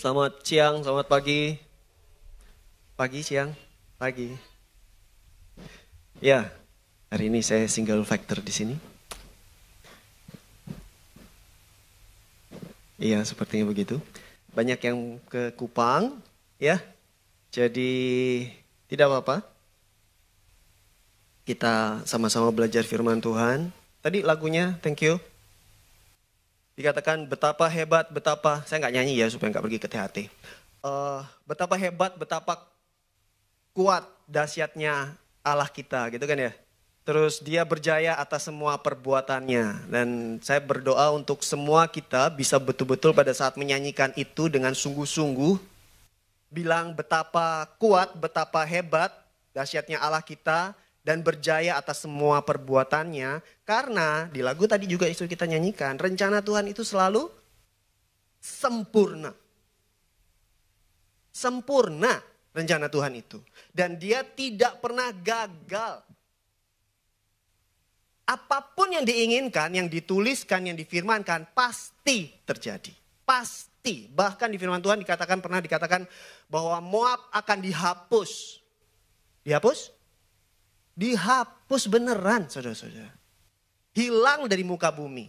Selamat siang, selamat pagi. Pagi, siang, pagi. Ya, hari ini saya single factor di sini. Iya, sepertinya begitu. Banyak yang ke Kupang, ya. Jadi tidak apa-apa. Kita sama-sama belajar firman Tuhan. Tadi lagunya, thank you. Dikatakan betapa hebat, betapa, saya nggak nyanyi ya supaya nggak pergi ke THT. Betapa hebat, betapa kuat, dahsyatnya Allah kita gitu kan ya. Terus dia berjaya atas semua perbuatannya. Dan saya berdoa untuk semua kita bisa betul-betul pada saat menyanyikan itu dengan sungguh-sungguh. Bilang betapa kuat, betapa hebat, dahsyatnya Allah kita. Dan berjaya atas semua perbuatannya. Karena di lagu tadi juga itu kita nyanyikan. Rencana Tuhan itu selalu sempurna. Sempurna rencana Tuhan itu. Dan dia tidak pernah gagal. Apapun yang diinginkan, yang dituliskan, yang difirmankan pasti terjadi. Pasti. Bahkan di firman Tuhan pernah dikatakan bahwa Moab akan dihapus. Dihapus? Dihapus beneran, saudara-saudara. Hilang dari muka bumi.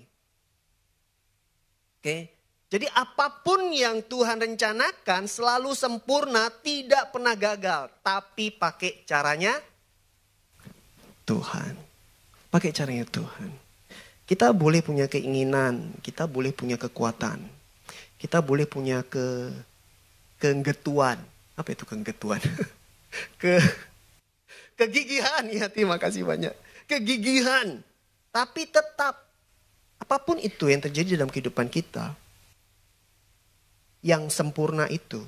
Oke. Jadi apapun yang Tuhan rencanakan selalu sempurna, tidak pernah gagal. Tapi pakai caranya Tuhan. Pakai caranya Tuhan. Kita boleh punya keinginan, kita boleh punya kekuatan. Kita boleh punya kenggetuan. Apa itu kenggetuan? Kegigihan, ya terima kasih banyak. Kegigihan. Tapi tetap, apapun itu yang terjadi dalam kehidupan kita, yang sempurna itu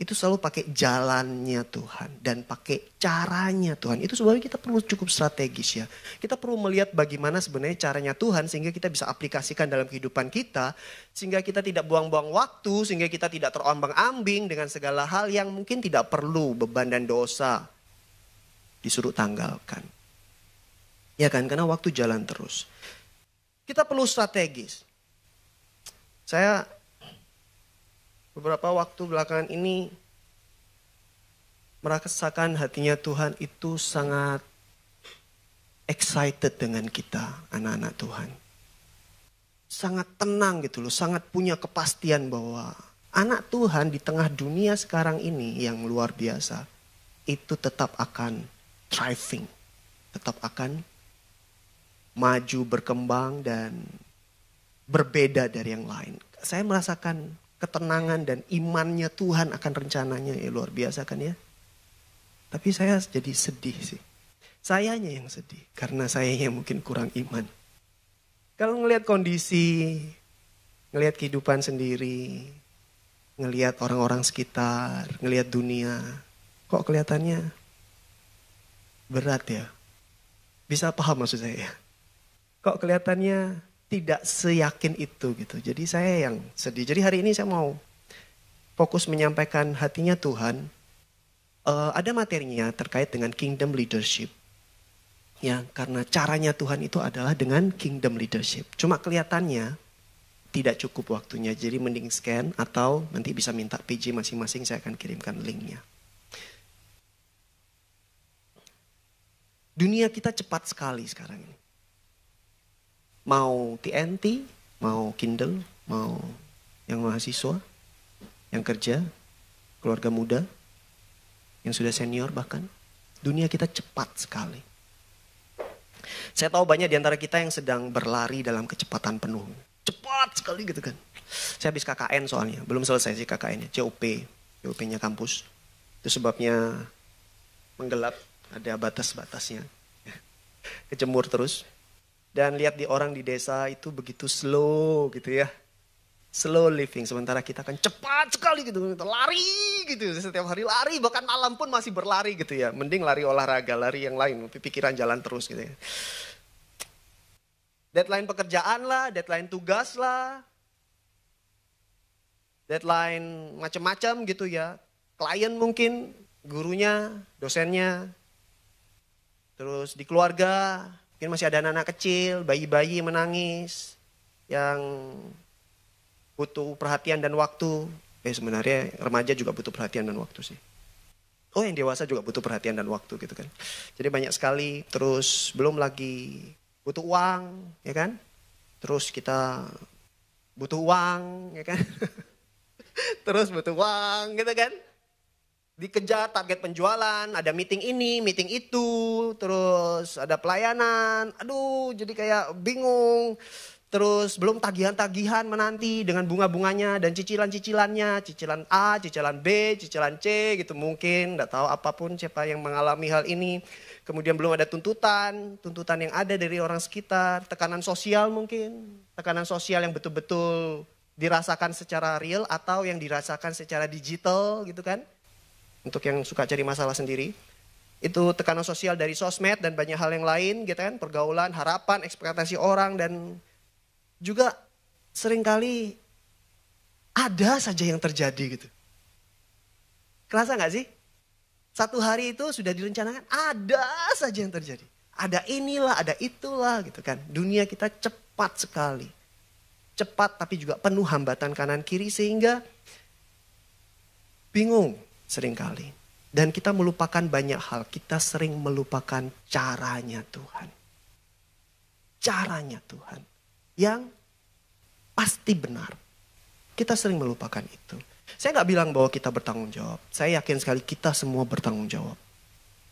selalu pakai jalannya Tuhan. Dan pakai caranya Tuhan. Itu sebabnya kita perlu cukup strategis ya. Kita perlu melihat bagaimana sebenarnya caranya Tuhan, sehingga kita bisa aplikasikan dalam kehidupan kita. Sehingga kita tidak buang-buang waktu, sehingga kita tidak terombang-ambing dengan segala hal yang mungkin tidak perlu, beban dan dosa. Disuruh tanggalkan. Ya kan, karena waktu jalan terus. Kita perlu strategis. Saya beberapa waktu belakangan ini merasakan hatinya Tuhan itu sangat excited dengan kita, anak-anak Tuhan. Sangat tenang gitu loh, sangat punya kepastian bahwa anak Tuhan di tengah dunia sekarang ini yang luar biasa, itu tetap akan thriving, tetap akan maju, berkembang, dan berbeda dari yang lain. Saya merasakan ketenangan dan imannya Tuhan akan rencananya, ya luar biasa kan ya. Tapi saya jadi sedih sih. Sayanya yang sedih, karena sayanya mungkin kurang iman. Kalau ngelihat kondisi, ngelihat kehidupan sendiri, ngelihat orang-orang sekitar, ngelihat dunia, kok kelihatannya berat ya. Bisa paham maksud saya ya? Kok kelihatannya tidak seyakin itu gitu. Jadi saya yang sedih. Jadi hari ini saya mau fokus menyampaikan hatinya Tuhan. Ada materinya terkait dengan kingdom leadership. Ya, karena caranya Tuhan itu adalah dengan kingdom leadership. Cuma kelihatannya tidak cukup waktunya. Jadi mending scan atau nanti bisa minta PJ masing-masing, saya akan kirimkan linknya. Dunia kita cepat sekali sekarang ini. Mau TNT, mau Kindle, mau yang mahasiswa, yang kerja, keluarga muda, yang sudah senior bahkan. Dunia kita cepat sekali. Saya tahu banyak di antara kita yang sedang berlari dalam kecepatan penuh. Cepat sekali gitu kan. Saya habis KKN soalnya, belum selesai sih KKN-nya, COP-nya kampus. Itu sebabnya menggelap. Ada batas-batasnya. Kecemur terus. Dan lihat di orang di desa itu begitu slow gitu ya. Slow living. Sementara kita kan cepat sekali gitu. Lari gitu. Setiap hari lari. Bahkan malam pun masih berlari gitu ya. Mending lari olahraga. Lari yang lain. Pikiran jalan terus gitu ya. Deadline pekerjaan lah. Deadline tugas lah. Deadline macam-macam gitu ya. Klien mungkin. Gurunya. Dosennya. Terus di keluarga, mungkin masih ada anak-anak kecil, bayi-bayi menangis, yang butuh perhatian dan waktu. Sebenarnya remaja juga butuh perhatian dan waktu sih. Yang dewasa juga butuh perhatian dan waktu gitu kan. Jadi banyak sekali, terus belum lagi butuh uang, ya kan. Terus kita butuh uang, ya kan. Terus butuh uang gitu kan. Dikejar target penjualan, ada meeting ini, meeting itu, terus ada pelayanan. Aduh, jadi kayak bingung. Terus belum tagihan-tagihan menanti dengan bunga-bunganya dan cicilan-cicilannya. Cicilan A, cicilan B, cicilan C gitu mungkin. Nggak tahu apapun siapa yang mengalami hal ini. Kemudian belum ada tuntutan yang ada dari orang sekitar. Tekanan sosial mungkin. Tekanan sosial yang betul-betul dirasakan secara real atau yang dirasakan secara digital gitu kan. Untuk yang suka cari masalah sendiri. Itu tekanan sosial dari sosmed dan banyak hal yang lain gitu kan. Pergaulan, harapan, ekspektasi orang dan juga seringkali ada saja yang terjadi gitu. Kerasa gak sih? Satu hari itu sudah direncanakan ada saja yang terjadi. Ada inilah, ada itulah gitu kan. Dunia kita cepat sekali. Cepat tapi juga penuh hambatan kanan kiri sehingga bingung. Seringkali. Dan kita melupakan banyak hal. Kita sering melupakan caranya Tuhan. Caranya Tuhan. Yang pasti benar. Kita sering melupakan itu. Saya gak bilang bahwa kita bertanggung jawab. Saya yakin sekali kita semua bertanggung jawab.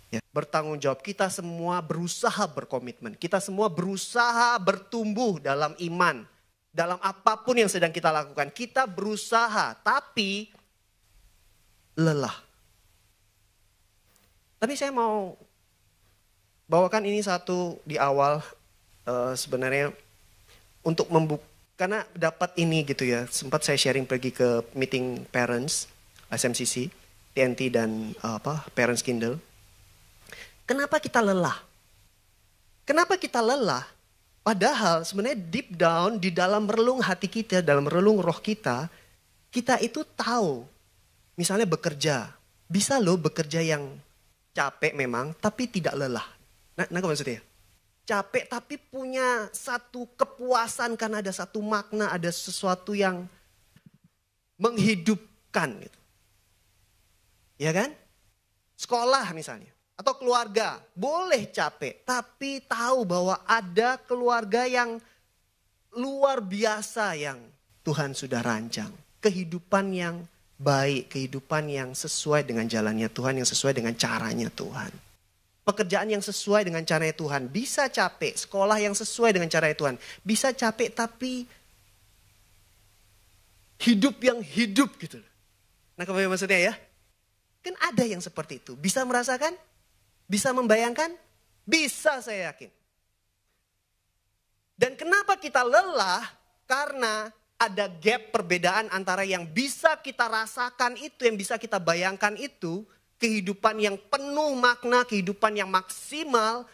Ya, bertanggung jawab. Kita semua berusaha berkomitmen. Kita semua berusaha bertumbuh dalam iman. Dalam apapun yang sedang kita lakukan. Kita berusaha. Tapi lelah. Tapi saya mau bawakan ini satu di awal sebenarnya untuk karena dapat ini gitu ya. Sempat saya sharing pergi ke meeting parents SMCC, TNT dan Parents Kindle. Kenapa kita lelah? Kenapa kita lelah? Padahal sebenarnya deep down di dalam relung hati kita, dalam relung roh kita, kita itu tahu. Misalnya bekerja, bisa loh bekerja yang capek memang, tapi tidak lelah. Nah maksudnya? Capek tapi punya satu kepuasan karena ada satu makna, ada sesuatu yang menghidupkan gitu. Ya kan? Sekolah misalnya, atau keluarga, boleh capek, tapi tahu bahwa ada keluarga yang luar biasa yang Tuhan sudah rancang. Kehidupan yang baik, kehidupan yang sesuai dengan jalannya Tuhan, yang sesuai dengan caranya Tuhan. Pekerjaan yang sesuai dengan caranya Tuhan. Bisa capek, sekolah yang sesuai dengan caranya Tuhan. Bisa capek tapi hidup yang hidup gitu. Nah apa maksudnya ya? Kan ada yang seperti itu. Bisa merasakan? Bisa membayangkan? Bisa saya yakin. Dan kenapa kita lelah? Karena ada gap perbedaan antara yang bisa kita rasakan itu, yang bisa kita bayangkan itu, kehidupan yang penuh makna, kehidupan yang maksimal,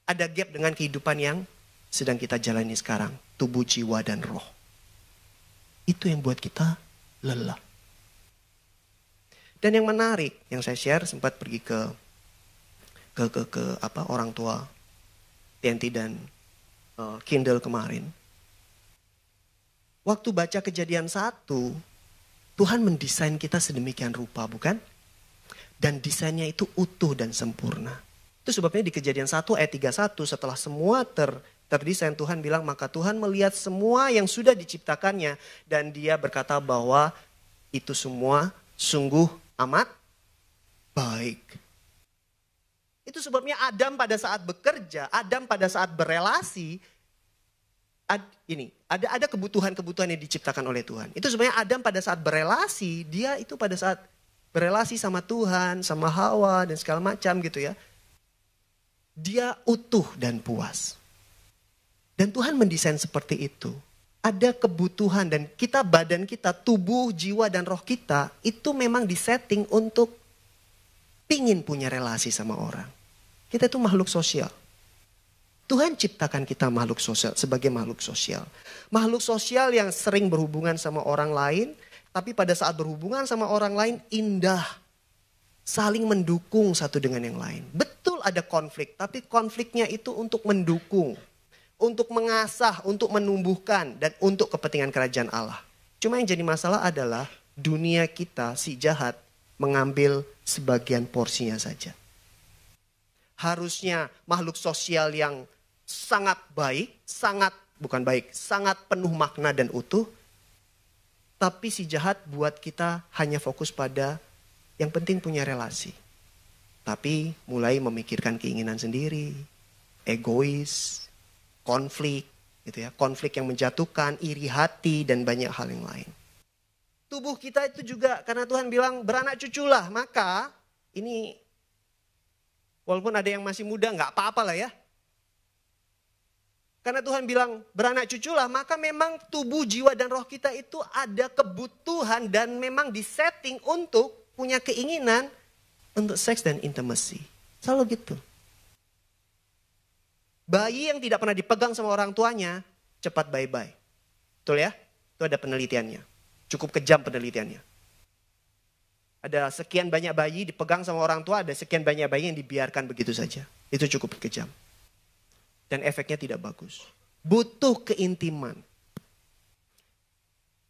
ada gap dengan kehidupan yang sedang kita jalani sekarang, tubuh, jiwa, dan roh. Itu yang buat kita lelah. Dan yang menarik, yang saya share sempat pergi ke orang tua TNT dan Kindle kemarin. Waktu baca Kejadian 1, Tuhan mendesain kita sedemikian rupa, bukan? Dan desainnya itu utuh dan sempurna. Itu sebabnya di Kejadian 1 ayat 31 setelah semua terdesain, Tuhan bilang, maka Tuhan melihat semua yang sudah diciptakannya. Dan dia berkata bahwa itu semua sungguh amat baik. Itu sebabnya Adam pada saat bekerja, Adam pada saat berelasi, ada kebutuhan-kebutuhan yang diciptakan oleh Tuhan. Itu sebenarnya Adam pada saat berelasi, dia itu pada saat berelasi sama Tuhan, sama Hawa dan segala macam gitu ya. Dia utuh dan puas. Dan Tuhan mendesain seperti itu. Ada kebutuhan dan badan kita, tubuh, jiwa dan roh kita itu memang disetting untuk pingin punya relasi sama orang. Kita itu makhluk sosial. Tuhan ciptakan kita makhluk sosial sebagai makhluk sosial. Makhluk sosial yang sering berhubungan sama orang lain. Tapi pada saat berhubungan sama orang lain indah. Saling mendukung satu dengan yang lain. Betul ada konflik. Tapi konfliknya itu untuk mendukung. Untuk mengasah, untuk menumbuhkan. Dan untuk kepentingan kerajaan Allah. Cuma yang jadi masalah adalah dunia kita, si jahat, mengambil sebagian porsinya saja. Harusnya makhluk sosial yang sangat baik, sangat penuh makna dan utuh. Tapi si jahat buat kita hanya fokus pada yang penting punya relasi. Tapi mulai memikirkan keinginan sendiri, egois, konflik, gitu ya, konflik yang menjatuhkan, iri hati dan banyak hal yang lain. Tubuh kita itu juga karena Tuhan bilang beranak cuculah, maka ini walaupun ada yang masih muda nggak apa-apa lah ya. Karena Tuhan bilang beranak cuculah, maka memang tubuh, jiwa dan roh kita itu ada kebutuhan dan memang disetting untuk punya keinginan untuk seks dan intimacy. Selalu gitu. Bayi yang tidak pernah dipegang sama orang tuanya, cepat bye-bye. Betul ya? Itu ada penelitiannya. Cukup kejam penelitiannya. Ada sekian banyak bayi dipegang sama orang tua, ada sekian banyak bayi yang dibiarkan begitu saja. Itu cukup kejam. Dan efeknya tidak bagus. Butuh keintiman.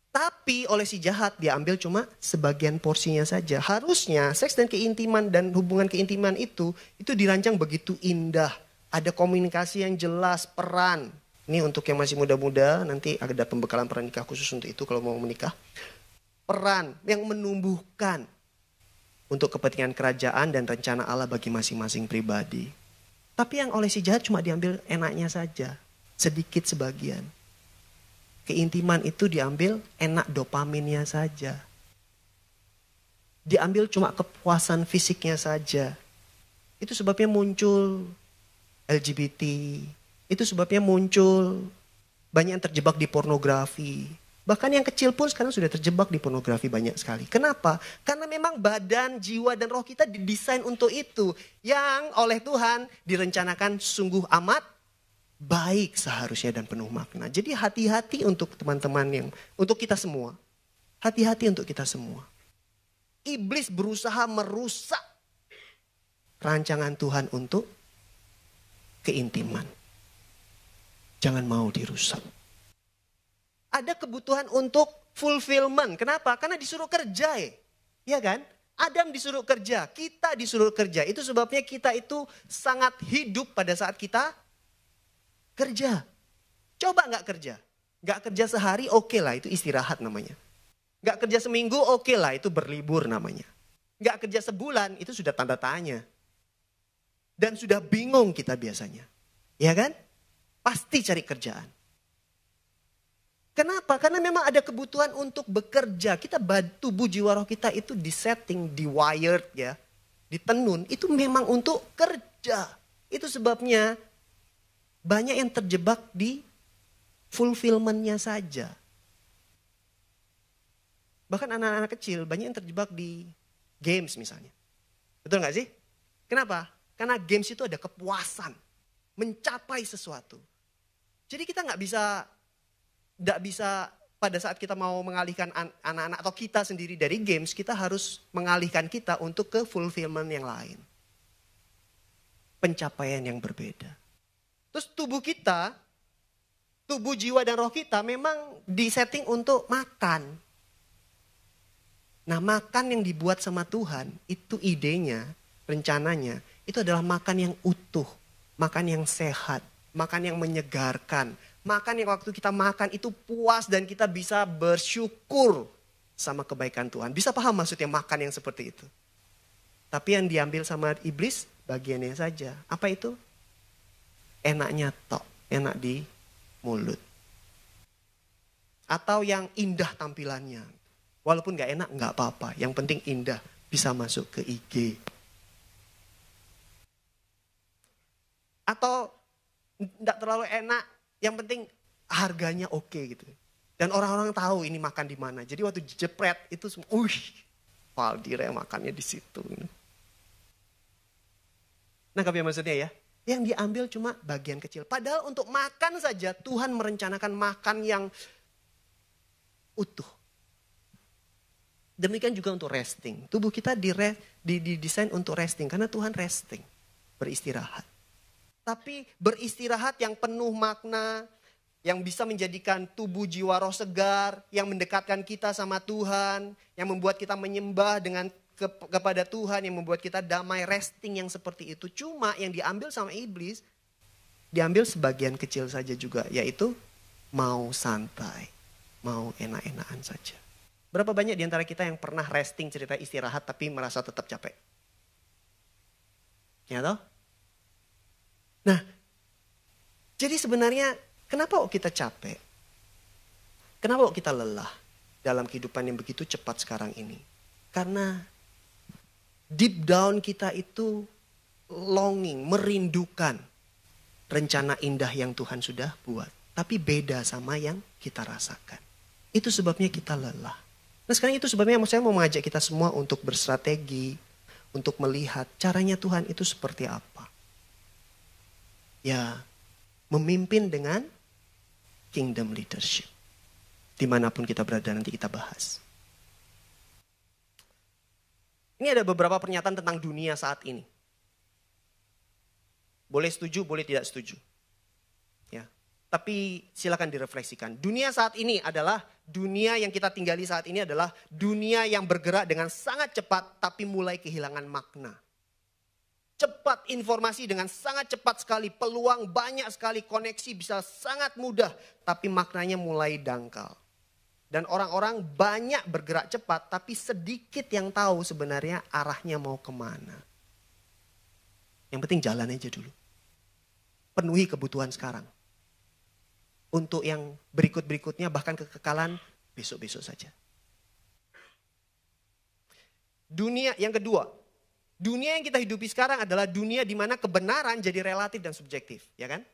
Tapi oleh si jahat diambil cuma sebagian porsinya saja. Harusnya seks dan keintiman dan hubungan keintiman itu dirancang begitu indah. Ada komunikasi yang jelas, peran. Ini untuk yang masih muda-muda, nanti ada pembekalan pernikah khusus untuk itu kalau mau menikah. Peran yang menumbuhkan untuk kepentingan kerajaan dan rencana Allah bagi masing-masing pribadi. Tapi yang oleh si jahat cuma diambil enaknya saja. Sedikit sebagian. Keintiman itu diambil enak dopaminnya saja. Diambil cuma kepuasan fisiknya saja. Itu sebabnya muncul LGBT. Itu sebabnya muncul banyak yang terjebak di pornografi. Bahkan yang kecil pun sekarang sudah terjebak di pornografi banyak sekali. Kenapa? Karena memang badan, jiwa dan roh kita didesain untuk itu. Yang oleh Tuhan direncanakan sungguh amat baik seharusnya dan penuh makna. Jadi hati-hati untuk teman-teman yang, untuk kita semua. Hati-hati untuk kita semua. Iblis berusaha merusak rancangan Tuhan untuk keintiman. Jangan mau dirusak. Ada kebutuhan untuk fulfillment. Kenapa? Karena disuruh kerja ya. Iya kan? Adam disuruh kerja, kita disuruh kerja. Itu sebabnya kita itu sangat hidup pada saat kita kerja. Coba gak kerja. Gak kerja sehari oke lah, itu istirahat namanya. Gak kerja seminggu oke lah, itu berlibur namanya. Gak kerja sebulan, itu sudah tanda tanya. Dan sudah bingung kita biasanya. Ya kan? Pasti cari kerjaan. Kenapa? Karena memang ada kebutuhan untuk bekerja. Kita tubuh jiwa roh kita itu disetting, di-wired ya. Ditenun, itu memang untuk kerja. Itu sebabnya banyak yang terjebak di fulfillment-nya saja. Bahkan anak-anak kecil banyak yang terjebak di games misalnya. Betul gak sih? Kenapa? Karena games itu ada kepuasan. Mencapai sesuatu. Jadi kita gak bisa pada saat kita mau mengalihkan anak-anak atau kita sendiri dari games, kita harus mengalihkan kita untuk ke fulfillment yang lain. Pencapaian yang berbeda. Terus tubuh kita, tubuh jiwa dan roh kita memang disetting untuk makan. Nah makan yang dibuat sama Tuhan, itu idenya, rencananya, itu adalah makan yang utuh, makan yang sehat, makan yang menyegarkan. Makan yang waktu kita makan itu puas dan kita bisa bersyukur sama kebaikan Tuhan. Bisa paham maksudnya makan yang seperti itu. Tapi yang diambil sama iblis bagiannya saja. Apa itu? Enaknya tok, enak di mulut. Atau yang indah tampilannya. Walaupun gak enak gak apa-apa. Yang penting indah, bisa masuk ke IG. Atau gak terlalu enak, yang penting harganya oke gitu. Dan orang-orang tahu ini makan di mana. Jadi waktu jepret itu semua, Valdire makannya di situ. Nah, apa maksudnya ya? Yang diambil cuma bagian kecil. Padahal untuk makan saja Tuhan merencanakan makan yang utuh. Demikian juga untuk resting. Tubuh kita didesain untuk resting. Karena Tuhan resting. Beristirahat. Tapi beristirahat yang penuh makna. yang bisa menjadikan tubuh jiwa roh segar, yang mendekatkan kita sama Tuhan, yang membuat kita menyembah kepada Tuhan, yang membuat kita damai, resting yang seperti itu. Cuma yang diambil sama iblis, diambil sebagian kecil saja juga, yaitu mau santai, mau enak-enakan saja. Berapa banyak di antara kita yang pernah resting, cerita istirahat, tapi merasa tetap capek? Ya toh? Nah, jadi sebenarnya kenapa kok kita capek? Kenapa kok kita lelah dalam kehidupan yang begitu cepat sekarang ini? Karena deep down kita itu longing, merindukan rencana indah yang Tuhan sudah buat. Tapi beda sama yang kita rasakan. Itu sebabnya kita lelah. Nah sekarang itu sebabnya saya mau mengajak kita semua untuk berstrategi, untuk melihat caranya Tuhan itu seperti apa. Ya, memimpin dengan kingdom leadership. Dimanapun kita berada nanti kita bahas. Ini ada beberapa pernyataan tentang dunia saat ini. Boleh setuju, boleh tidak setuju. Ya. Tapi silakan direfleksikan. Dunia saat ini adalah, dunia yang kita tinggali saat ini adalah dunia yang bergerak dengan sangat cepat tapi mulai kehilangan makna. Cepat informasi dengan sangat cepat sekali, peluang banyak sekali, koneksi bisa sangat mudah, tapi maknanya mulai dangkal. Dan orang-orang banyak bergerak cepat tapi sedikit yang tahu sebenarnya arahnya mau kemana. Yang penting jalan aja dulu. Penuhi kebutuhan sekarang. Untuk yang berikut-berikutnya bahkan kekekalan besok-besok saja. Dunia yang kedua. Dunia yang kita hidupi sekarang adalah dunia di mana kebenaran jadi relatif dan subjektif. Ya kan?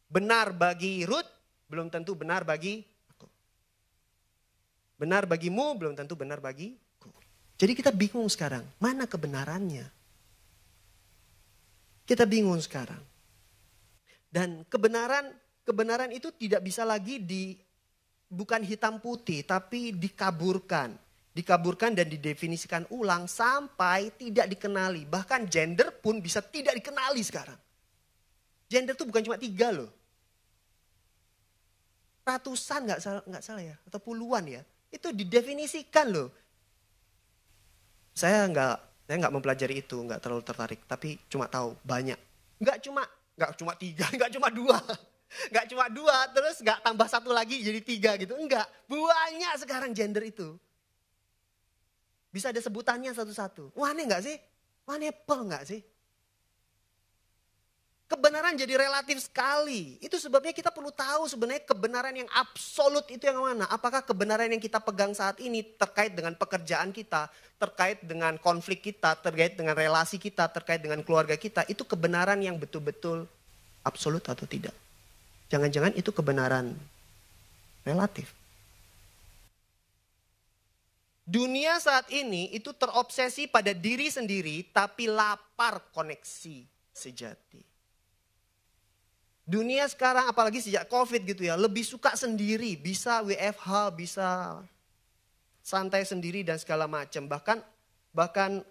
Benar bagi Ruth belum tentu benar bagi aku. Benar bagimu belum tentu benar bagiku. Jadi kita bingung sekarang. Mana kebenarannya? Kita bingung sekarang. Dan kebenaran itu tidak bisa lagi bukan hitam putih, tapi dikaburkan. Dikaburkan dan didefinisikan ulang sampai tidak dikenali. Bahkan gender pun bisa tidak dikenali sekarang. Gender itu bukan cuma 3 loh. Ratusan nggak salah ya, atau puluhan ya. Itu didefinisikan loh. Saya nggak mempelajari itu, nggak terlalu tertarik. Tapi cuma tahu banyak. Nggak cuma 3, nggak cuma 2. Nggak cuma 2, terus nggak tambah 1 lagi jadi 3 gitu. Enggak, banyak sekarang gender itu. Bisa ada sebutannya satu-satu. Wah aneh nggak sih? Wah nepel nggak sih? Kebenaran jadi relatif sekali. Itu sebabnya kita perlu tahu sebenarnya kebenaran yang absolut itu yang mana. Apakah kebenaran yang kita pegang saat ini terkait dengan pekerjaan kita, terkait dengan konflik kita, terkait dengan relasi kita, terkait dengan keluarga kita. Itu kebenaran yang betul-betul absolut atau tidak. Jangan-jangan itu kebenaran relatif. Dunia saat ini itu terobsesi pada diri sendiri tapi lapar koneksi sejati. Dunia sekarang apalagi sejak COVID gitu ya, lebih suka sendiri, bisa WFH, bisa santai sendiri dan segala macam. Bahkan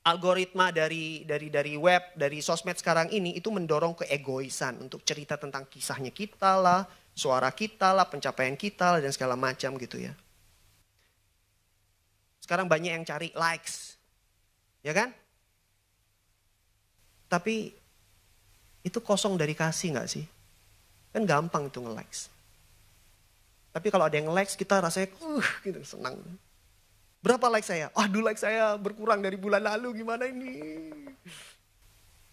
algoritma dari web, dari sosmed sekarang ini itu mendorong keegoisan untuk cerita tentang kisahnya kita lah, suara kita lah, pencapaian kita lah dan segala macam gitu ya. Sekarang banyak yang cari likes, ya kan? Tapi itu kosong dari kasih gak sih? Kan gampang itu nge-likes. Tapi kalau ada yang likes kita rasanya gitu, senang. Berapa like saya? Aduh like saya berkurang dari bulan lalu, gimana ini?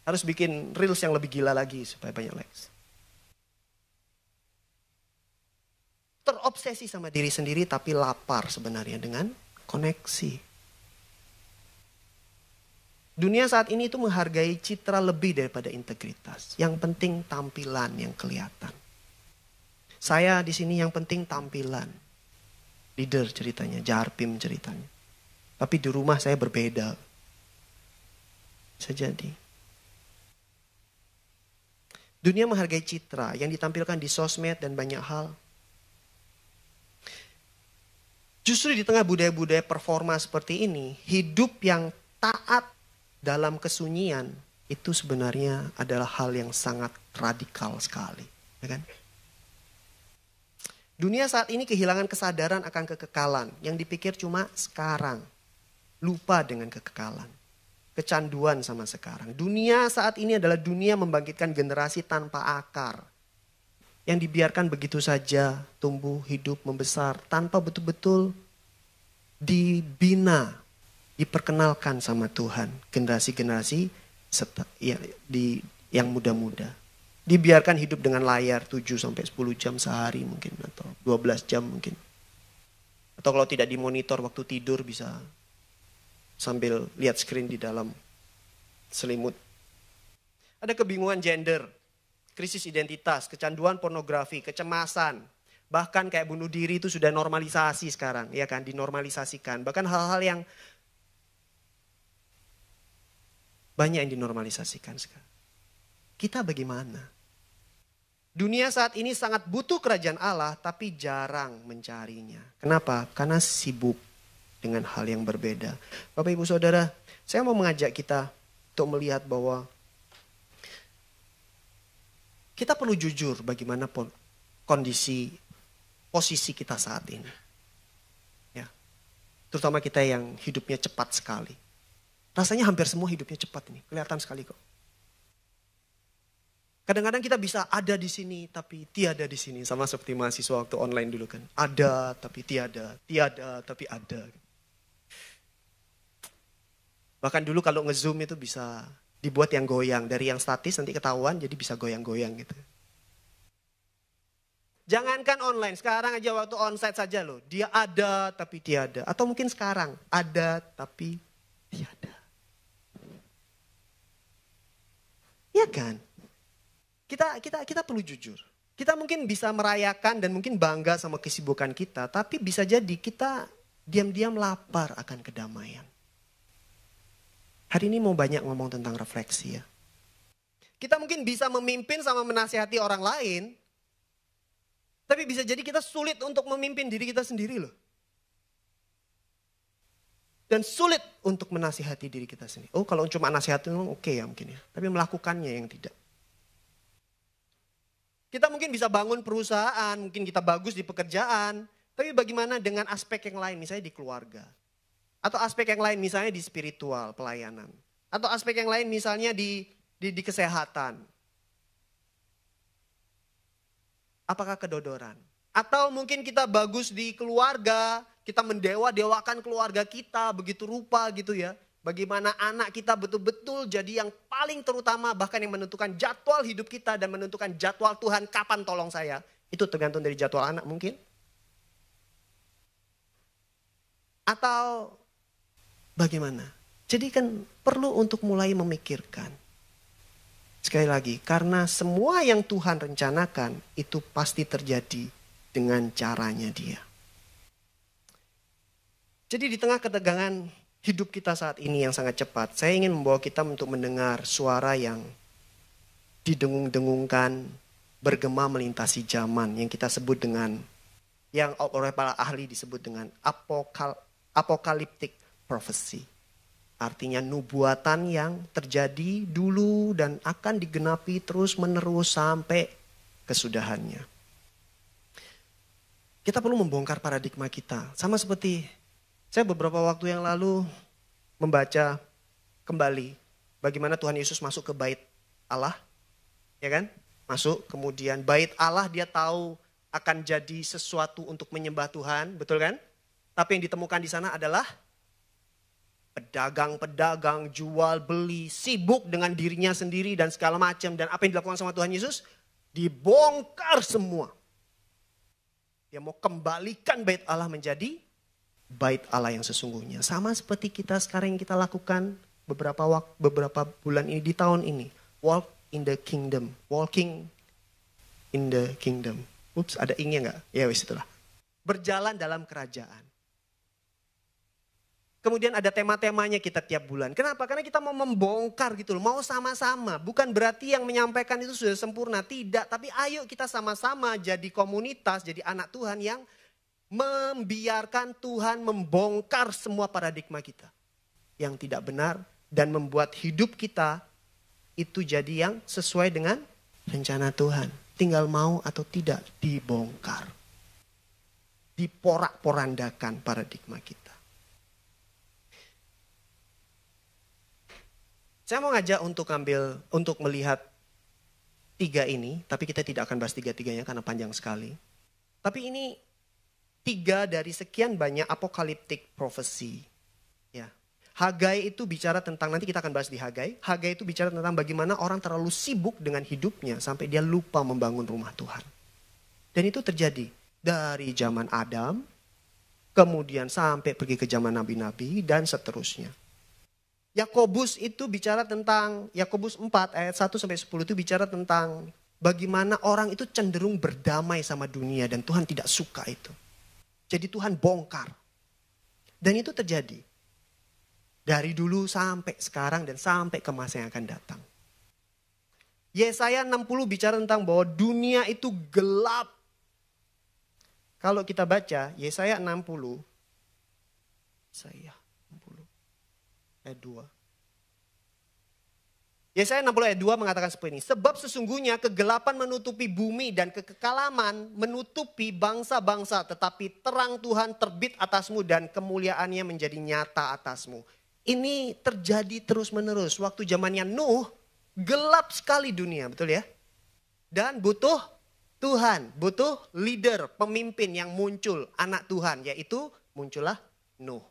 Harus bikin reels yang lebih gila lagi supaya banyak likes. Terobsesi sama diri sendiri tapi lapar sebenarnya dengan koneksi. Dunia saat ini itu menghargai citra lebih daripada integritas. Yang penting tampilan yang kelihatan. Saya di sini yang penting tampilan. Leader ceritanya, Jarpim ceritanya. Tapi di rumah saya berbeda. Bisa jadi. Dunia menghargai citra yang ditampilkan di sosmed dan banyak hal. Justru di tengah budaya-budaya performa seperti ini, hidup yang taat dalam kesunyian itu sebenarnya adalah hal yang sangat radikal sekali. Ya kan? Dunia saat ini kehilangan kesadaran akan kekekalan. Yang dipikir cuma sekarang. Lupa dengan kekekalan. Kecanduan sama sekarang. Dunia saat ini adalah dunia membangkitkan generasi tanpa akar. Yang dibiarkan begitu saja tumbuh, hidup, membesar. Tanpa betul-betul dibina, diperkenalkan sama Tuhan. Generasi-generasi yang muda-muda. Dibiarkan hidup dengan layar 7-10 jam sehari mungkin. Atau 12 jam mungkin. Atau kalau tidak dimonitor waktu tidur bisa sambil lihat screen di dalam selimut. Ada kebingungan gender. Krisis identitas, kecanduan pornografi, kecemasan. Bahkan kayak bunuh diri itu sudah normalisasi sekarang. Ya kan, dinormalisasikan. Bahkan hal-hal yang banyak yang dinormalisasikan sekarang. Kita bagaimana? Dunia saat ini sangat butuh kerajaan Allah tapi jarang mencarinya. Kenapa? Karena sibuk dengan hal yang berbeda. Bapak Ibu Saudara, saya mau mengajak kita untuk melihat bahwa kita perlu jujur bagaimana posisi kita saat ini. Ya. Terutama kita yang hidupnya cepat sekali. Rasanya hampir semua hidupnya cepat ini. Kelihatan sekali kok. Kadang-kadang kita bisa ada di sini tapi tiada di sini. Sama seperti mahasiswa waktu online dulu kan. Ada tapi tiada, tiada tapi ada. Bahkan dulu kalau nge-zoom itu bisa dibuat yang goyang. Dari yang statis nanti ketahuan jadi bisa goyang-goyang gitu. Jangankan online, sekarang aja waktu onsite saja loh. Dia ada tapi tiada. Atau mungkin sekarang ada tapi tiada. Iya kan? Kita perlu jujur. Kita mungkin bisa merayakan dan mungkin bangga sama kesibukan kita. Tapi bisa jadi kita diam-diam lapar akan kedamaian. Hari ini mau banyak ngomong tentang refleksi ya. Kita mungkin bisa memimpin sama menasihati orang lain. Tapi bisa jadi kita sulit untuk memimpin diri kita sendiri loh. Dan sulit untuk menasihati diri kita sendiri. Oh kalau cuma nasihatin oke ya mungkin ya. Tapi melakukannya yang tidak. Kita mungkin bisa bangun perusahaan, mungkin kita bagus di pekerjaan. Tapi bagaimana dengan aspek yang lain misalnya di keluarga. Atau aspek yang lain misalnya di spiritual, pelayanan. Atau aspek yang lain misalnya di kesehatan. Apakah kedodoran? Atau mungkin kita bagus di keluarga, kita mendewa-dewakan keluarga kita begitu rupa gitu ya. Bagaimana anak kita betul-betul jadi yang paling terutama bahkan yang menentukan jadwal hidup kita dan menentukan jadwal Tuhan kapan tolong saya. Itu tergantung dari jadwal anak mungkin. Atau bagaimana? Jadi kan perlu untuk mulai memikirkan. Sekali lagi, karena semua yang Tuhan rencanakan itu pasti terjadi dengan caranya Dia. Jadi di tengah ketegangan hidup kita saat ini yang sangat cepat, saya ingin membawa kita untuk mendengar suara yang didengung-dengungkan, bergema melintasi zaman yang kita sebut dengan, yang oleh para ahli disebut dengan apocalyptic prophecy. Artinya nubuatan yang terjadi dulu dan akan digenapi terus menerus sampai kesudahannya. Kita perlu membongkar paradigma kita. Sama seperti saya beberapa waktu yang lalu membaca kembali bagaimana Tuhan Yesus masuk ke bait Allah. Ya kan? Masuk kemudian bait Allah dia tahu akan jadi sesuatu untuk menyembah Tuhan. Betul kan? Tapi yang ditemukan di sana adalah pedagang-pedagang, jual beli, sibuk dengan dirinya sendiri dan segala macam. Dan apa yang dilakukan sama Tuhan Yesus? Dibongkar semua. Dia mau kembalikan bait Allah menjadi bait Allah yang sesungguhnya. Sama seperti kita sekarang yang kita lakukan beberapa bulan ini di tahun ini. Walk in the kingdom. Walking in the kingdom. Ups, ada ing-nya gak? Ya wis itulah. Berjalan dalam kerajaan. Kemudian ada tema-temanya kita tiap bulan. Kenapa? Karena kita mau membongkar gitu loh. Mau sama-sama. Bukan berarti yang menyampaikan itu sudah sempurna. Tidak. Tapi ayo kita sama-sama jadi komunitas, jadi anak Tuhan yang membiarkan Tuhan membongkar semua paradigma kita. Yang tidak benar. Dan membuat hidup kita itu jadi yang sesuai dengan rencana Tuhan. Tinggal mau atau tidak dibongkar. Diporak-porandakan paradigma kita. Saya mau ngajak untuk melihat 3 ini, tapi kita tidak akan bahas 3-3-nya karena panjang sekali. Tapi ini 3 dari sekian banyak apokaliptik prophecy. Ya. Hagai itu bicara tentang, nanti kita akan bahas di Hagai. Hagai itu bicara tentang bagaimana orang terlalu sibuk dengan hidupnya sampai dia lupa membangun rumah Tuhan. Dan itu terjadi dari zaman Adam, kemudian sampai pergi ke zaman nabi-nabi dan seterusnya. Yakobus itu bicara tentang, Yakobus 4 ayat 1-10 itu bicara tentang bagaimana orang itu cenderung berdamai sama dunia dan Tuhan tidak suka itu. Jadi Tuhan bongkar. Dan itu terjadi. Dari dulu sampai sekarang dan sampai ke masa yang akan datang. Yesaya 60 bicara tentang bahwa dunia itu gelap. Kalau kita baca Yesaya 60, Yesaya 60 ayat 2. Yesaya 60 ayat 2 mengatakan seperti ini. Sebab sesungguhnya kegelapan menutupi bumi dan kekelaman menutupi bangsa-bangsa. Tetapi terang Tuhan terbit atasmu dan kemuliaannya menjadi nyata atasmu. Ini terjadi terus menerus. Waktu zamannya Nuh, gelap sekali dunia, betul ya? Dan butuh Tuhan, butuh leader, pemimpin yang muncul, anak Tuhan. Yaitu muncullah Nuh.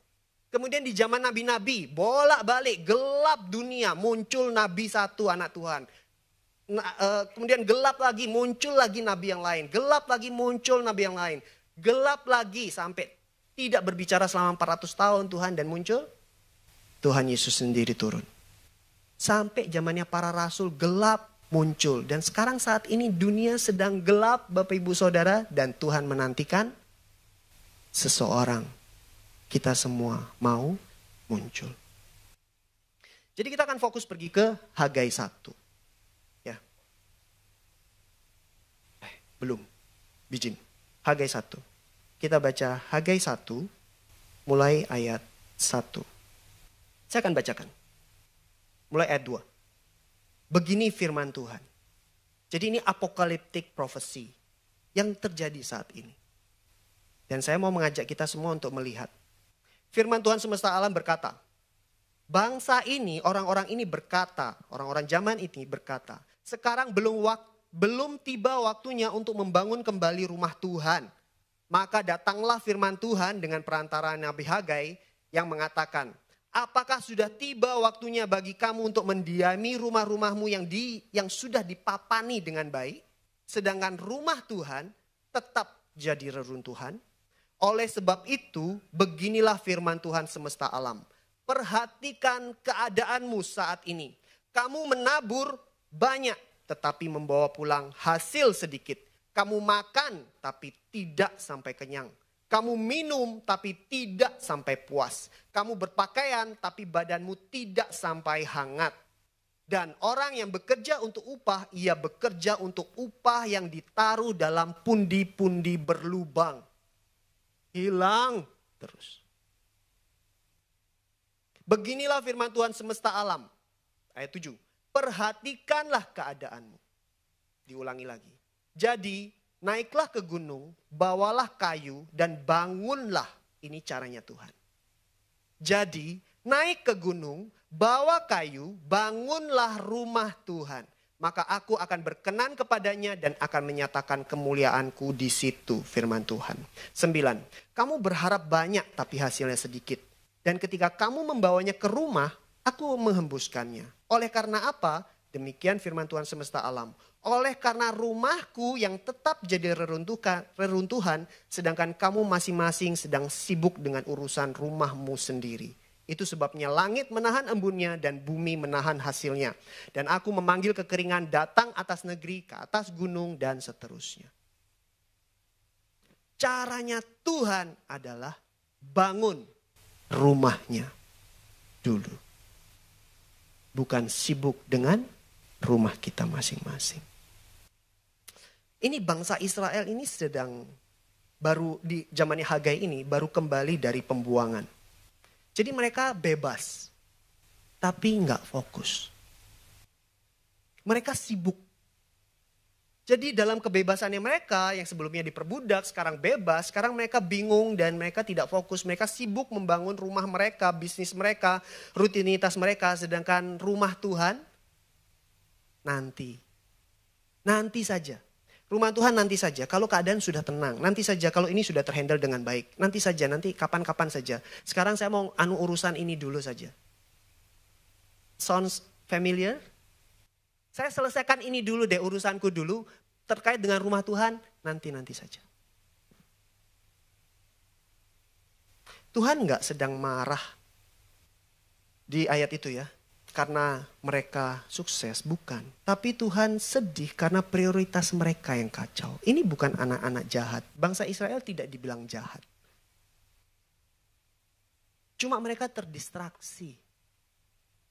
Kemudian di zaman nabi-nabi, bolak-balik, gelap dunia, muncul nabi satu anak Tuhan. Kemudian gelap lagi, muncul lagi nabi yang lain. Gelap lagi, muncul nabi yang lain. Gelap lagi sampai tidak berbicara selama 400 tahun Tuhan dan muncul Tuhan Yesus sendiri turun. Sampai zamannya para rasul gelap muncul. Dan sekarang saat ini dunia sedang gelap Bapak Ibu Saudara. Dan Tuhan menantikan seseorang. Kita semua mau muncul. Jadi kita akan fokus pergi ke Hagai 1. Ya. Belum. Bijin. Hagai 1. Kita baca Hagai 1 mulai ayat 1. Saya akan bacakan. Mulai ayat 2. Begini firman Tuhan. Jadi ini apokaliptik prophecy yang terjadi saat ini. Dan saya mau mengajak kita semua untuk melihat. Firman Tuhan semesta alam berkata, bangsa ini, orang-orang ini berkata, orang-orang zaman ini berkata, sekarang belum tiba waktunya untuk membangun kembali rumah Tuhan. Maka datanglah firman Tuhan dengan perantara Nabi Hagai yang mengatakan, apakah sudah tiba waktunya bagi kamu untuk mendiami rumah-rumahmu yang sudah dipapani dengan baik, sedangkan rumah Tuhan tetap jadi reruntuhan? Oleh sebab itu, beginilah firman Tuhan semesta alam. Perhatikan keadaanmu saat ini. Kamu menabur banyak, tetapi membawa pulang hasil sedikit. Kamu makan, tapi tidak sampai kenyang. Kamu minum, tapi tidak sampai puas. Kamu berpakaian, tapi badanmu tidak sampai hangat. Dan orang yang bekerja untuk upah, ia bekerja untuk upah yang ditaruh dalam pundi-pundi berlubang. Hilang terus. Beginilah firman Tuhan semesta alam. Ayat 7. Perhatikanlah keadaanmu. Diulangi lagi. Jadi naiklah ke gunung, bawalah kayu dan bangunlah. Ini caranya Tuhan. Jadi naik ke gunung, bawa kayu, bangunlah rumah Tuhan. Maka aku akan berkenan kepadanya dan akan menyatakan kemuliaanku di situ, firman Tuhan. 9. Kamu berharap banyak tapi hasilnya sedikit. Dan ketika kamu membawanya ke rumah, aku menghembuskannya. Oleh karena apa? Demikian firman Tuhan semesta alam. Oleh karena rumahku yang tetap jadi reruntuhan, sedangkan kamu masing-masing sedang sibuk dengan urusan rumahmu sendiri. Itu sebabnya langit menahan embunnya dan bumi menahan hasilnya. Dan aku memanggil kekeringan datang atas negeri, ke atas gunung dan seterusnya. Caranya Tuhan adalah bangun rumahnya dulu. Bukan sibuk dengan rumah kita masing-masing. Ini bangsa Israel ini sedang baru di zamannya Hagai ini baru kembali dari pembuangan. Jadi mereka bebas, tapi nggak fokus. Mereka sibuk. Jadi dalam kebebasannya mereka yang sebelumnya diperbudak, sekarang bebas, sekarang mereka bingung dan mereka tidak fokus. Mereka sibuk membangun rumah mereka, bisnis mereka, rutinitas mereka. Sedangkan rumah Tuhan nanti. Nanti saja. Rumah Tuhan nanti saja. Kalau keadaan sudah tenang. Nanti saja kalau ini sudah terhandle dengan baik. Nanti saja, nanti kapan-kapan saja. Sekarang saya mau urusan ini dulu saja. Sounds familiar? Saya selesaikan ini dulu deh, urusanku dulu. Terkait dengan rumah Tuhan, nanti saja. Tuhan gak sedang marah di ayat itu ya. Karena mereka sukses, bukan. Tapi Tuhan sedih karena prioritas mereka yang kacau. Ini bukan anak-anak jahat. Bangsa Israel tidak dibilang jahat. Cuma mereka terdistraksi.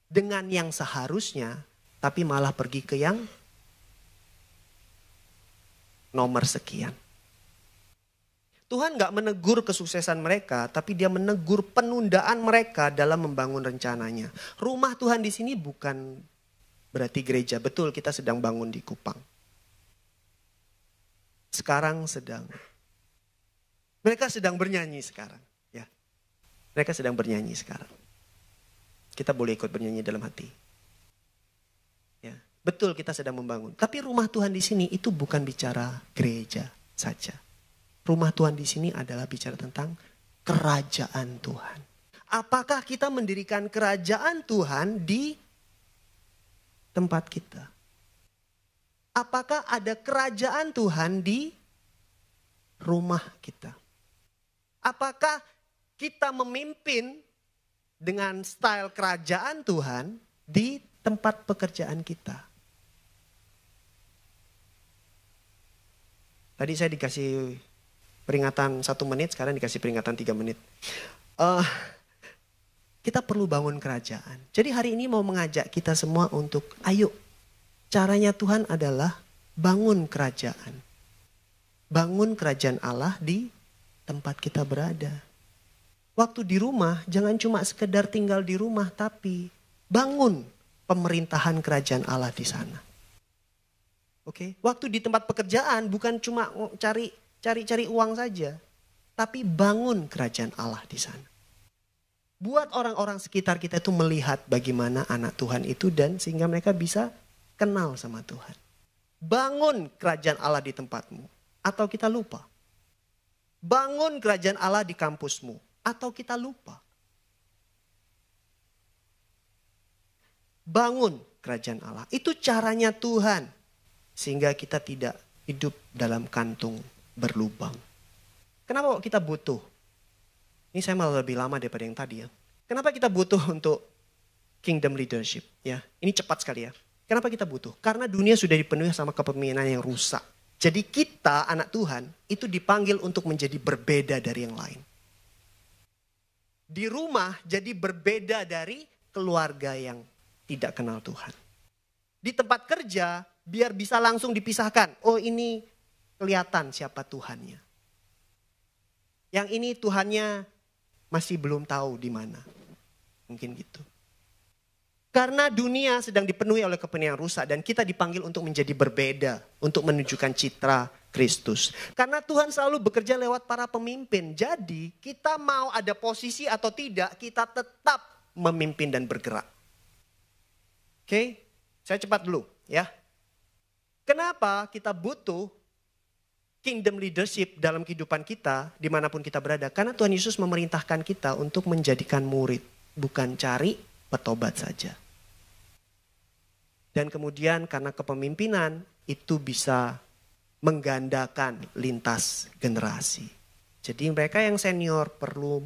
Dengan yang seharusnya, tapi malah pergi ke yang nomor sekian. Tuhan gak menegur kesuksesan mereka, tapi dia menegur penundaan mereka dalam membangun rencananya. Rumah Tuhan di sini bukan berarti gereja. Betul, kita sedang bangun di Kupang. Sekarang mereka sedang bernyanyi sekarang. Ya, mereka sedang bernyanyi sekarang. Kita boleh ikut bernyanyi dalam hati. Betul kita sedang membangun. Tapi rumah Tuhan di sini itu bukan bicara gereja saja. Rumah Tuhan di sini adalah bicara tentang kerajaan Tuhan. Apakah kita mendirikan kerajaan Tuhan di tempat kita? Apakah ada kerajaan Tuhan di rumah kita? Apakah kita memimpin dengan style kerajaan Tuhan di tempat pekerjaan kita? Tadi saya dikasih peringatan 1 menit, sekarang dikasih peringatan 3 menit. Kita perlu bangun kerajaan. Jadi hari ini mau mengajak kita semua untuk, ayo, caranya Tuhan adalah bangun kerajaan. Bangun kerajaan Allah di tempat kita berada. Waktu di rumah, jangan cuma sekedar tinggal di rumah, tapi bangun pemerintahan kerajaan Allah di sana. Oke, waktu di tempat pekerjaan bukan cuma cari uang saja, tapi bangun kerajaan Allah di sana. Buat orang-orang sekitar kita itu melihat bagaimana anak Tuhan itu dan sehingga mereka bisa kenal sama Tuhan. Bangun kerajaan Allah di tempatmu atau kita lupa. Bangun kerajaan Allah di kampusmu atau kita lupa. Bangun kerajaan Allah. Itu caranya Tuhan. Sehingga kita tidak hidup dalam kantung berlubang. Kenapa kita butuh? Ini saya malah lebih lama daripada yang tadi ya. Kenapa kita butuh untuk kingdom leadership? Ya, ini cepat sekali ya. Kenapa kita butuh? Karena dunia sudah dipenuhi sama kepemimpinan yang rusak. Jadi kita anak Tuhan itu dipanggil untuk menjadi berbeda dari yang lain. Di rumah jadi berbeda dari keluarga yang tidak kenal Tuhan. Di tempat kerja biar bisa langsung dipisahkan. Oh ini kelihatan siapa Tuhannya. Yang ini Tuhannya masih belum tahu di mana. Mungkin gitu. Karena dunia sedang dipenuhi oleh kepentingan rusak dan kita dipanggil untuk menjadi berbeda. Untuk menunjukkan citra Kristus. Karena Tuhan selalu bekerja lewat para pemimpin. Jadi kita mau ada posisi atau tidak, kita tetap memimpin dan bergerak. Oke, saya cepat dulu ya. Kenapa kita butuh kingdom leadership dalam kehidupan kita dimanapun kita berada? Karena Tuhan Yesus memerintahkan kita untuk menjadikan murid. Bukan cari petobat saja. Dan kemudian karena kepemimpinan itu bisa menggandakan lintas generasi. Jadi mereka yang senior perlu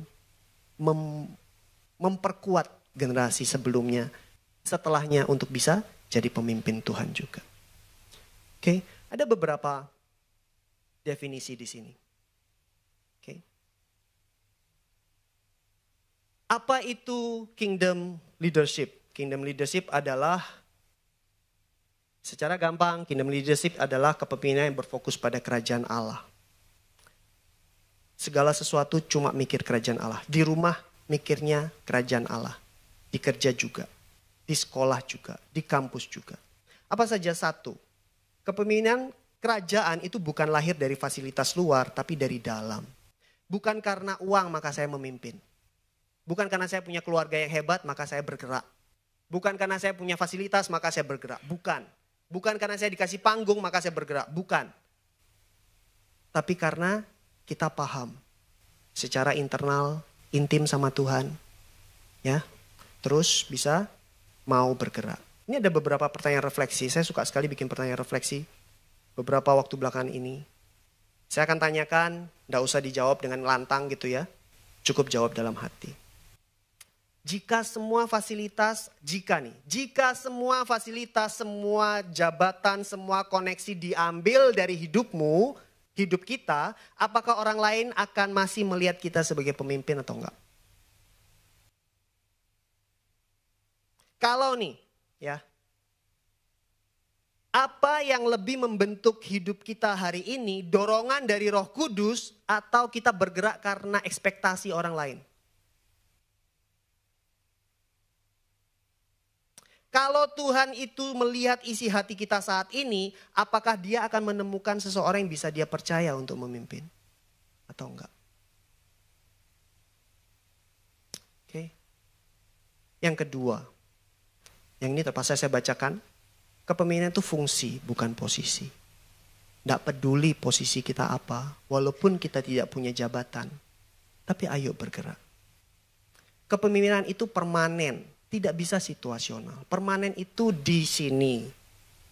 memperkuat generasi sebelumnya. Setelahnya untuk bisa jadi pemimpin Tuhan juga. Oke, ada beberapa definisi di sini. Oke. Apa itu kingdom leadership? Kingdom leadership adalah, secara gampang, kingdom leadership adalah kepemimpinan yang berfokus pada kerajaan Allah. Segala sesuatu cuma mikir kerajaan Allah. Di rumah mikirnya kerajaan Allah. Di kerja juga. Di sekolah juga. Di kampus juga. Apa saja satu? Kepemimpinan Kerajaan itu bukan lahir dari fasilitas luar, tapi dari dalam. Bukan karena uang maka saya memimpin. Bukan karena saya punya keluarga yang hebat maka saya bergerak. Bukan karena saya punya fasilitas maka saya bergerak. Bukan. Bukan karena saya dikasih panggung maka saya bergerak. Bukan. Tapi karena kita paham secara internal, intim sama Tuhan. Ya, terus bisa mau bergerak. Ini ada beberapa pertanyaan refleksi. Saya suka sekali bikin pertanyaan refleksi. Beberapa waktu belakangan ini. Saya akan tanyakan, tidak usah dijawab dengan lantang gitu ya. Cukup jawab dalam hati. Jika semua fasilitas, jika semua fasilitas, semua jabatan, semua koneksi diambil dari hidupmu, hidup kita, apakah orang lain akan masih melihat kita sebagai pemimpin atau enggak? Kalau nih, ya. Apa yang lebih membentuk hidup kita hari ini, dorongan dari Roh Kudus atau kita bergerak karena ekspektasi orang lain? Kalau Tuhan itu melihat isi hati kita saat ini, apakah dia akan menemukan seseorang yang bisa dia percaya untuk memimpin? Atau enggak? Oke. Yang kedua, yang ini terpaksa saya bacakan. Kepemimpinan itu fungsi, bukan posisi. Tidak peduli posisi kita apa, walaupun kita tidak punya jabatan. Tapi ayo bergerak. Kepemimpinan itu permanen, tidak bisa situasional. Permanen itu di sini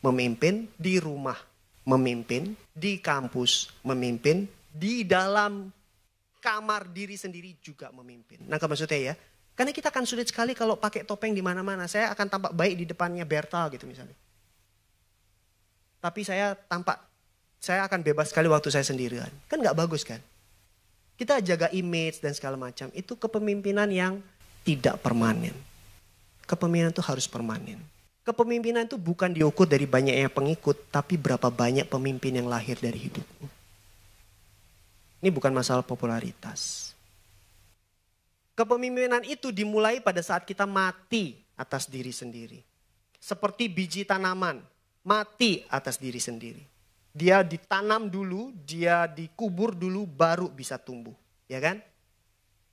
memimpin, di rumah memimpin, di kampus memimpin, di dalam kamar diri sendiri juga memimpin. Nah, maksudnya ya, karena kita akan sulit sekali kalau pakai topeng di mana-mana. Saya akan tampak baik di depannya Berta gitu misalnya. Tapi saya akan bebas sekali waktu saya sendirian. Kan gak bagus kan? Kita jaga image dan segala macam. Itu kepemimpinan yang tidak permanen. Kepemimpinan itu harus permanen. Kepemimpinan itu bukan diukur dari banyaknya pengikut, tapi berapa banyak pemimpin yang lahir dari hidupmu. Ini bukan masalah popularitas. Kepemimpinan itu dimulai pada saat kita mati atas diri sendiri. Seperti biji tanaman. Mati atas diri sendiri. Dia ditanam dulu, dia dikubur dulu, baru bisa tumbuh. Ya kan?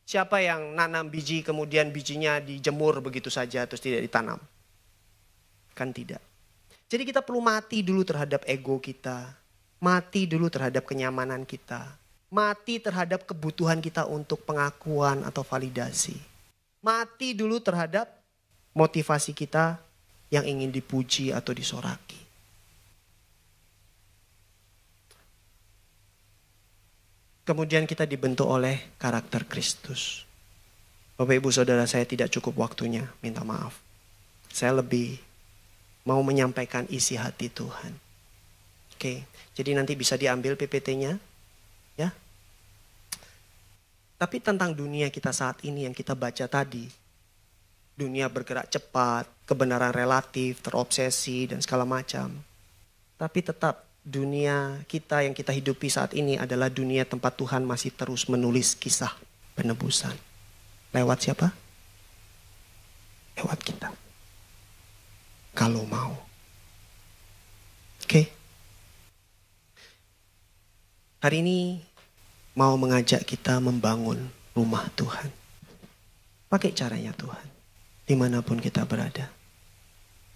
Siapa yang nanam biji, kemudian bijinya dijemur begitu saja, terus tidak ditanam? Kan tidak. Jadi kita perlu mati dulu terhadap ego kita. Mati dulu terhadap kenyamanan kita. Mati terhadap kebutuhan kita untuk pengakuan atau validasi. Mati dulu terhadap motivasi kita yang ingin dipuji atau disoraki. Kemudian kita dibentuk oleh karakter Kristus. Bapak Ibu Saudara, saya tidak cukup waktunya, minta maaf. Saya lebih mau menyampaikan isi hati Tuhan. Oke, jadi nanti bisa diambil PPT-nya. Ya. Tapi tentang dunia kita saat ini yang kita baca tadi. Dunia bergerak cepat, kebenaran relatif, terobsesi dan segala macam. Tapi tetap dunia kita yang kita hidupi saat ini adalah dunia tempat Tuhan masih terus menulis kisah penebusan. Lewat siapa? Lewat kita. Kalau mau. Oke. Hari ini mau mengajak kita membangun rumah Tuhan. Pakai caranya Tuhan. Dimanapun kita berada.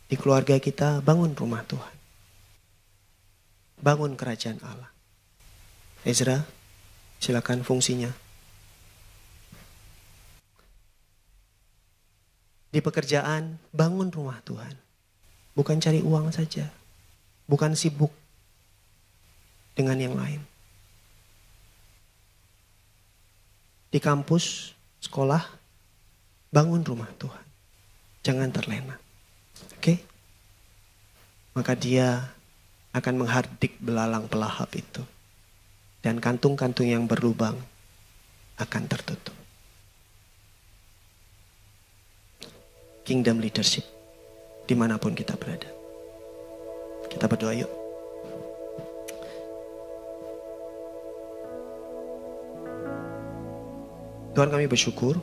Di keluarga kita bangun rumah Tuhan. Bangun kerajaan Allah. Ezra, silakan fungsinya. Di pekerjaan, bangun rumah Tuhan. Bukan cari uang saja. Bukan sibuk dengan yang lain. Di kampus, sekolah, bangun rumah Tuhan. Jangan terlena. Oke? Maka dia akan menghardik belalang pelahap itu. Dan kantung-kantung yang berlubang akan tertutup. Kingdom leadership. Dimanapun kita berada. Kita berdoa yuk. Tuhan, kami bersyukur.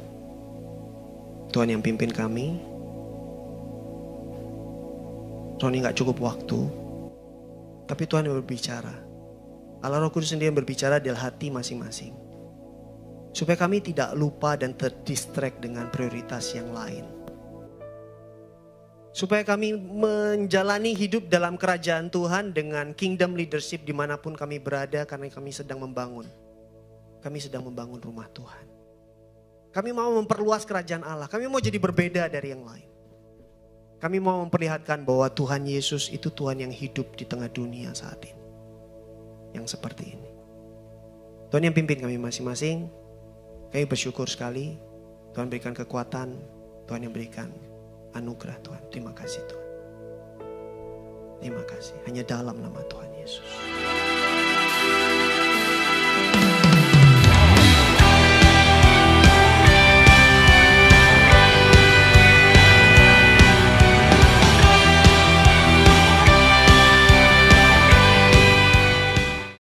Tuhan yang pimpin kami. Roni gak cukup waktu. Tapi Tuhan yang berbicara. Allah Roh Kudus sendiri yang berbicara di hati masing-masing. Supaya kami tidak lupa dan terdistract dengan prioritas yang lain. Supaya kami menjalani hidup dalam kerajaan Tuhan dengan kingdom leadership dimanapun kami berada, karena kami sedang membangun. Kami sedang membangun rumah Tuhan. Kami mau memperluas kerajaan Allah. Kami mau jadi berbeda dari yang lain. Kami mau memperlihatkan bahwa Tuhan Yesus itu Tuhan yang hidup di tengah dunia saat ini. Yang seperti ini. Tuhan yang pimpin kami masing-masing. Kami bersyukur sekali. Tuhan berikan kekuatan. Tuhan yang berikan anugerah Tuhan. Terima kasih Tuhan. Terima kasih. Hanya dalam nama Tuhan Yesus.